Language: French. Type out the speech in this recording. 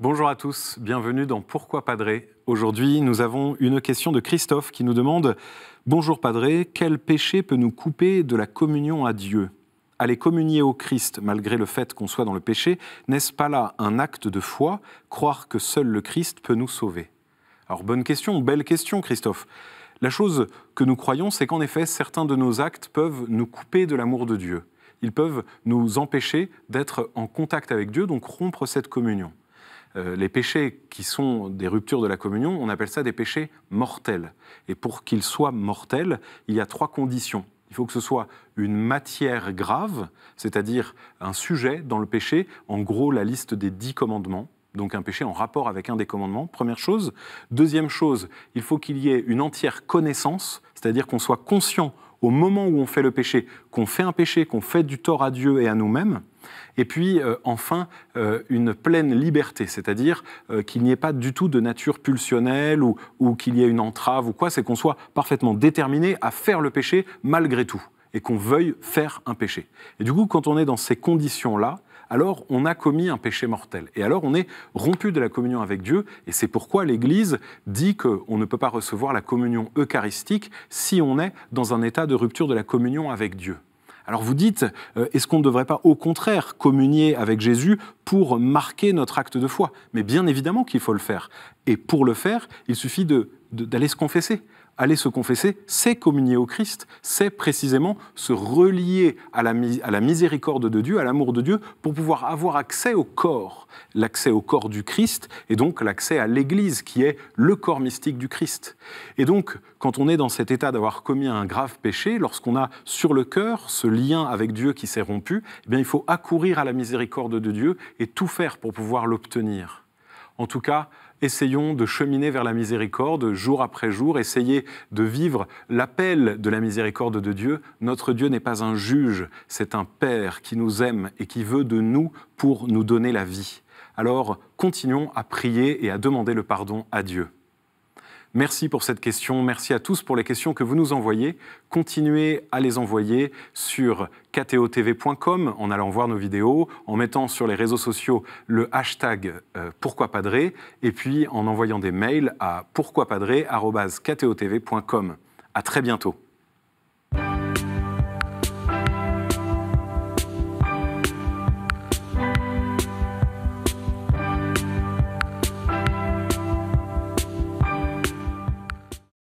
Bonjour à tous, bienvenue dans Pourquoi Padré. Aujourd'hui, nous avons une question de Christophe qui nous demande « Bonjour Padré, quel péché peut nous couper de la communion à Dieu ? Aller communier au Christ malgré le fait qu'on soit dans le péché, n'est-ce pas là un acte de foi, croire que seul le Christ peut nous sauver ?» Alors bonne question, belle question Christophe. La chose que nous croyons, c'est qu'en effet, certains de nos actes peuvent nous couper de l'amour de Dieu. Ils peuvent nous empêcher d'être en contact avec Dieu, donc rompre cette communion. Les péchés qui sont des ruptures de la communion, on appelle ça des péchés mortels. Et pour qu'ils soient mortels, il y a 3 conditions. Il faut que ce soit une matière grave, c'est-à-dire un sujet dans le péché, en gros la liste des 10 commandements, donc un péché en rapport avec un des commandements, première chose. Deuxième chose, il faut qu'il y ait une entière connaissance, c'est-à-dire qu'on soit conscient au moment où on fait le péché, qu'on fait un péché, qu'on fait du tort à Dieu et à nous-mêmes. Et puis, enfin, une pleine liberté, c'est-à-dire qu'il n'y ait pas du tout de nature pulsionnelle ou qu'il y ait une entrave ou quoi, c'est qu'on soit parfaitement déterminé à faire le péché malgré tout et qu'on veuille faire un péché. Et du coup, quand on est dans ces conditions-là, alors on a commis un péché mortel. Et alors on est rompu de la communion avec Dieu, et c'est pourquoi l'Église dit qu'on ne peut pas recevoir la communion eucharistique si on est dans un état de rupture de la communion avec Dieu. Alors vous dites, est-ce qu'on ne devrait pas au contraire communier avec Jésus pour marquer notre acte de foi ? Mais bien évidemment qu'il faut le faire. Et pour le faire, il suffit d'aller se confesser. Aller se confesser, c'est communier au Christ, c'est précisément se relier à la miséricorde de Dieu, à l'amour de Dieu, pour pouvoir avoir accès au corps, l'accès au corps du Christ, et donc l'accès à l'Église, qui est le corps mystique du Christ. Et donc, quand on est dans cet état d'avoir commis un grave péché, lorsqu'on a sur le cœur ce lien avec Dieu qui s'est rompu, eh bien, il faut accourir à la miséricorde de Dieu et tout faire pour pouvoir l'obtenir. En tout cas, essayons de cheminer vers la miséricorde jour après jour, essayez de vivre l'appel de la miséricorde de Dieu. Notre Dieu n'est pas un juge, c'est un Père qui nous aime et qui veut de nous pour nous donner la vie. Alors, continuons à prier et à demander le pardon à Dieu. Merci pour cette question, merci à tous pour les questions que vous nous envoyez. Continuez à les envoyer sur ktotv.com en allant voir nos vidéos, en mettant sur les réseaux sociaux le hashtag pourquoipadré et puis en envoyant des mails à pourquoipadré@ktotv.com. À très bientôt.